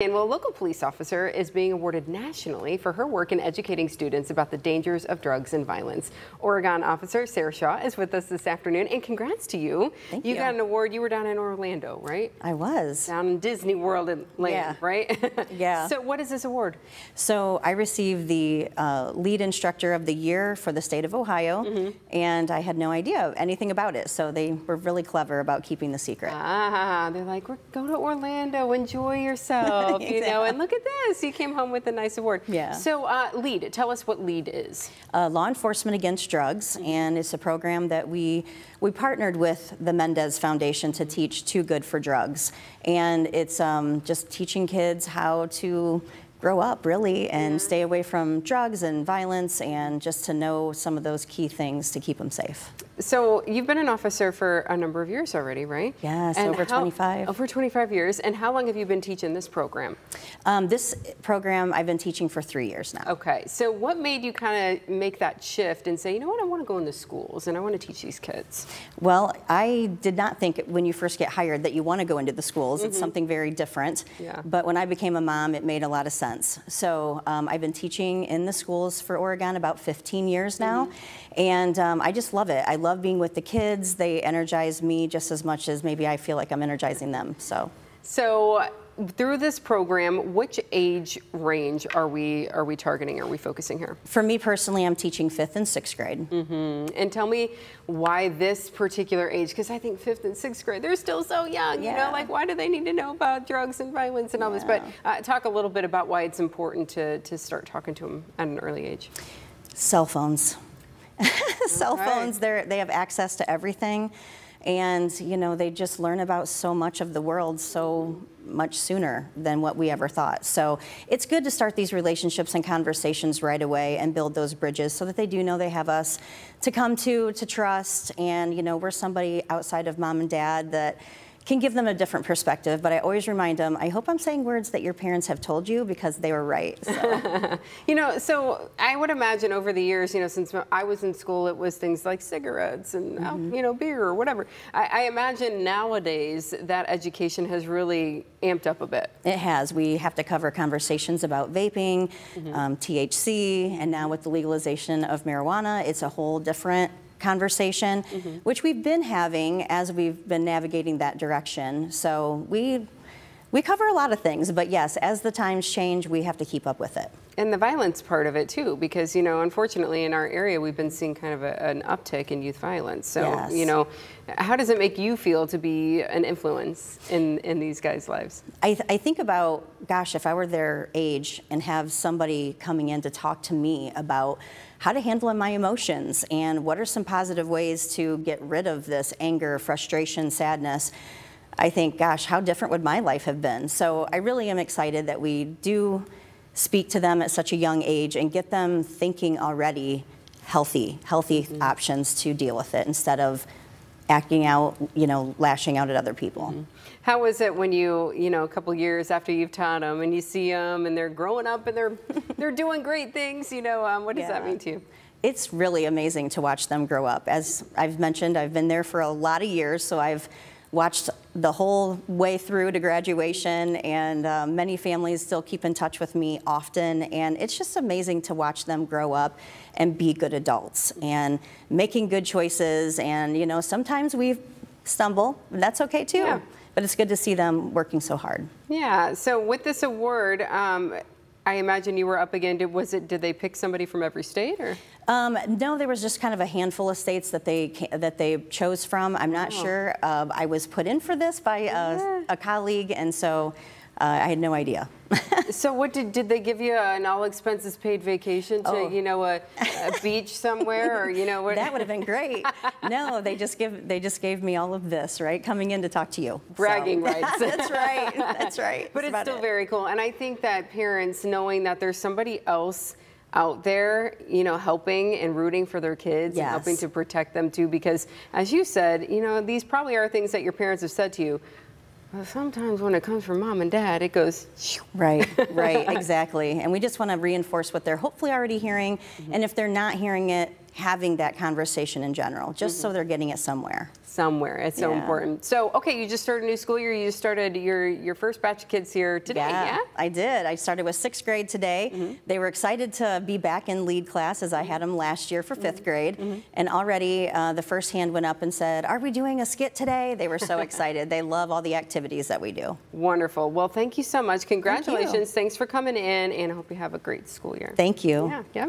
And well, a local police officer is being awarded nationally for her work in educating students about the dangers of drugs and violence. Oregon officer Sara Shaw is with us this afternoon, and congrats to you. Thank you. You got an award. You were down in Orlando, right? I was. Down in Disney World land, right? Yeah. So what is this award? So I received the L.E.A.D Instructor of the Year for the state of Ohio, and I had no idea anything about it. So they were really clever about keeping the secret. Ah, they're like, go to Orlando, enjoy yourself. Exactly. You know, and look at this, you came home with a nice award. Yeah. So L.E.A.D, tell us what L.E.A.D is. Law Enforcement Against Drugs, and it's a program that we partnered with the Mendez Foundation to teach Too Good for Drugs. And it's just teaching kids how to grow up, really, and stay away from drugs and violence, and just to know some of those key things to keep them safe. So you've been an officer for a number of years already, right? Yes, and over 25. Over 25 years. And how long have you been teaching this program? This program I've been teaching for 3 years now. Okay, so what made you kind of make that shift and say, you know what, I want to go into schools and I want to teach these kids? Well, I did not think when you first get hired that you want to go into the schools. It's something very different. Yeah. But when I became a mom, it made a lot of sense. So I've been teaching in the schools for Oregon about 15 years now, and I just love it. I love being with the kids. They energize me just as much as maybe I feel like I'm energizing them. So through this program, which age range are we targeting? Are we focusing here? For me personally, I'm teaching 5th and 6th grade. And tell me why this particular age, because I think 5th and 6th grade, they're still so young, you know, like why do they need to know about drugs and violence and all this? But talk a little bit about why it's important to start talking to them at an early age. Cell phones. Cell phones, they have access to everything. And, you know, they just learn about so much of the world so much sooner than what we ever thought. So it's good to start these relationships and conversations right away and build those bridges so that they do know they have us to come to trust. And, you know, we're somebody outside of mom and dad that can give them a different perspective, but I always remind them, I hope I'm saying words that your parents have told you because they were right. So. You know, so I would imagine over the years, you know, since I was in school, it was things like cigarettes and, you know, beer or whatever. I imagine nowadays that education has really amped up a bit. It has. We have to cover conversations about vaping, THC, and now with the legalization of marijuana, it's a whole different conversation, which we've been having as we've been navigating that direction. So we cover a lot of things, but yes, as the times change, we have to keep up with it. And the violence part of it too, because, you know, unfortunately in our area, we've been seeing kind of an uptick in youth violence. So, you know, how does it make you feel to be an influence in these guys' lives? I think about, gosh, if I were their age and have somebody coming in to talk to me about how to handle my emotions and what are some positive ways to get rid of this anger, frustration, sadness, I think, gosh, how different would my life have been? So I really am excited that we do speak to them at such a young age and get them thinking already healthy options to deal with it instead of acting out, you know, lashing out at other people. How was it when you know, a couple years after you've taught them and you see them and they're growing up and they're doing great things, you know, what does that mean to you? It's really amazing to watch them grow up. As I've mentioned, I've been there for a lot of years, so I've watched the whole way through to graduation, and many families still keep in touch with me often, and it's just amazing to watch them grow up and be good adults and making good choices. And, you know, sometimes we stumble, and that's okay too. Yeah. But it's good to see them working so hard. Yeah, so with this award, I imagine you were up again. Did they pick somebody from every state, or? No, there was just kind of a handful of states that they chose from. I'm not sure. I was put in for this by a colleague, and so I had no idea. So what did they give you an all expenses paid vacation to, you know, a beach somewhere, or, you know what? That would have been great. No, they just gave me all of this, right? Coming in to talk to you. Bragging rights. That's right. That's right. But it's still very cool. And I think that parents knowing that there's somebody else out there, you know, helping and rooting for their kids and helping to protect them too, because as you said, you know, these probably are things that your parents have said to you. Well, sometimes when it comes from mom and dad, it goes. Right, exactly. And we just want to reinforce what they're hopefully already hearing. And if they're not hearing it, having that conversation in general, just so they're getting it somewhere. somewhere. It's so important. So, okay, you just started a new school year. You just started your first batch of kids here today, yeah? I did. I started with 6th grade today. They were excited to be back in lead class as I had them last year for 5th grade. And already the first hand went up and said, "Are we doing a skit today?" They were so excited. They love all the activities that we do. Wonderful. Well, thank you so much. Congratulations. Thanks for coming in, and I hope you have a great school year. Thank you. Yeah.